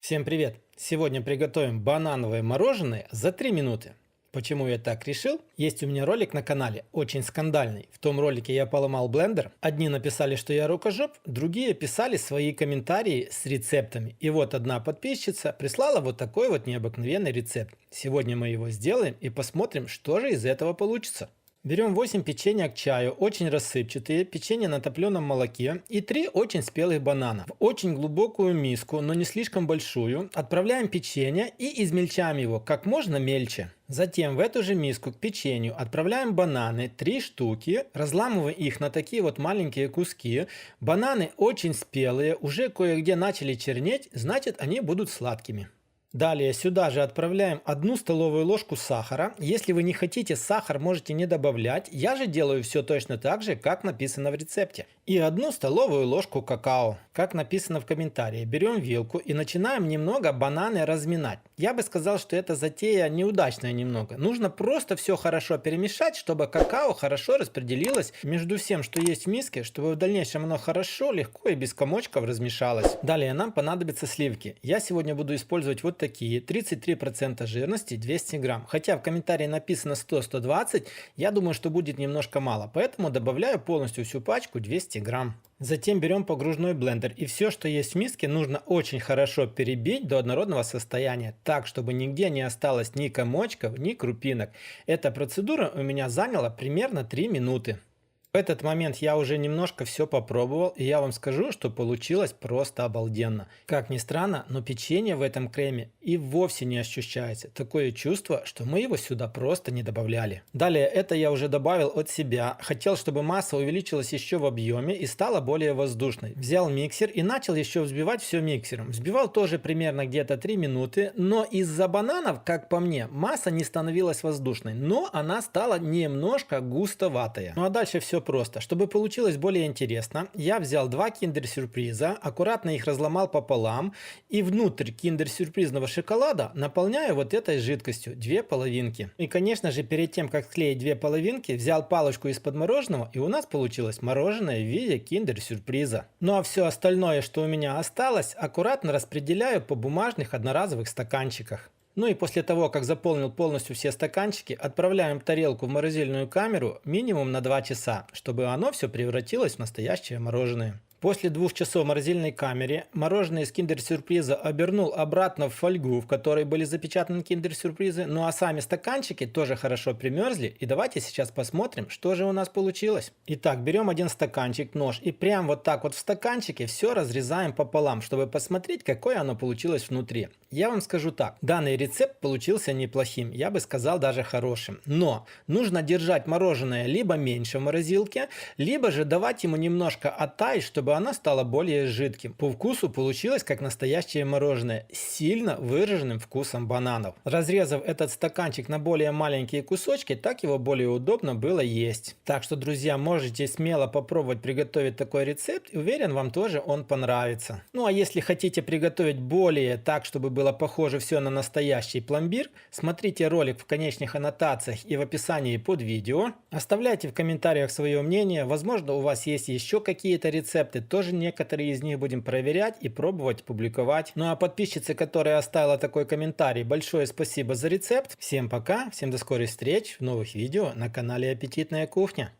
Всем привет! Сегодня приготовим банановое мороженое за 3 минуты. Почему я так решил? Есть у меня ролик на канале, очень скандальный. В том ролике я поломал блендер. Одни написали, что я рукожоп, другие писали свои комментарии с рецептами. И вот одна подписчица прислала вот такой вот необыкновенный рецепт. Сегодня мы его сделаем и посмотрим, что же из этого получится. Берем 8 печенья к чаю, очень рассыпчатые, печенье на топленом молоке и 3 очень спелых банана. В очень глубокую миску, но не слишком большую, отправляем печенье и измельчаем его как можно мельче. Затем в эту же миску к печенью отправляем бананы, 3 штуки, разламываем их на такие вот маленькие куски. Бананы очень спелые, уже кое-где начали чернеть, значит они будут сладкими. Далее сюда же отправляем 1 столовую ложку сахара. Если вы не хотите сахар, можете не добавлять. Я же делаю все точно так же, как написано в рецепте. И 1 столовую ложку какао. Как написано в комментарии, берем вилку и начинаем немного бананы разминать. Я бы сказал, что эта затея неудачная немного. Нужно просто все хорошо перемешать, чтобы какао хорошо распределилось между всем, что есть в миске, чтобы в дальнейшем оно хорошо, легко и без комочков размешалось. Далее нам понадобятся сливки. Я сегодня буду использовать вот такие, 33% жирности, 200 грамм. Хотя в комментарии написано 100-120, я думаю, что будет немножко мало, поэтому добавляю полностью всю пачку 200 грамм. Затем берем погружной блендер и все, что есть в миске, нужно очень хорошо перебить до однородного состояния, так, чтобы нигде не осталось ни комочков, ни крупинок. Эта процедура у меня заняла примерно 3 минуты. В этот момент я уже немножко все попробовал, и я вам скажу, что получилось просто обалденно. Как ни странно, но печенье в этом креме и вовсе не ощущается. Такое чувство, что мы его сюда просто не добавляли. Далее это я уже добавил от себя. Хотел, чтобы масса увеличилась еще в объеме и стала более воздушной. Взял миксер и начал еще взбивать все миксером. Взбивал тоже примерно где-то 3 минуты, но из-за бананов, как по мне, масса не становилась воздушной, но она стала немножко густоватая. Ну а дальше все просто. Чтобы получилось более интересно, я взял 2 киндер-сюрприза, аккуратно их разломал пополам и внутрь киндер-сюрпризного шоколада наполняю вот этой жидкостью 2 половинки. И конечно же, перед тем как склеить 2 половинки, взял палочку из-под мороженого, и у нас получилось мороженое в виде киндер-сюрприза. Ну а все остальное, что у меня осталось, аккуратно распределяю по бумажных одноразовых стаканчиках. Ну и после того, как заполнил полностью все стаканчики, отправляем тарелку в морозильную камеру минимум на 2 часа, чтобы оно все превратилось в настоящее мороженое. После 2 часов в морозильной камере мороженое из киндер-сюрприза обернул обратно в фольгу, в которой были запечатаны киндер-сюрпризы, ну а сами стаканчики тоже хорошо примерзли, и давайте сейчас посмотрим, что же у нас получилось. Итак, берем один стаканчик, нож, и прям вот так вот в стаканчике все разрезаем пополам, чтобы посмотреть, какое оно получилось внутри. Я вам скажу так, данный рецепт получился неплохим, я бы сказал даже хорошим, но нужно держать мороженое либо меньше в морозилке, либо же давать ему немножко оттаять, чтобы оно стало более жидким. По вкусу получилось как настоящее мороженое с сильно выраженным вкусом бананов. Разрезав этот стаканчик на более маленькие кусочки, так его более удобно было есть. Так что, друзья, можете смело попробовать приготовить такой рецепт, и уверен, вам тоже он понравится. Ну а если хотите приготовить более так, чтобы было похоже все на настоящий пломбир, смотрите ролик в конечных аннотациях и в описании под видео. Оставляйте в комментариях свое мнение, возможно, у вас есть еще какие-то рецепты, тоже некоторые из них будем проверять и пробовать публиковать. Ну а подписчице, которая оставила такой комментарий, большое спасибо за рецепт. Всем пока, всем до скорых встреч в новых видео на канале Аппетитная кухня.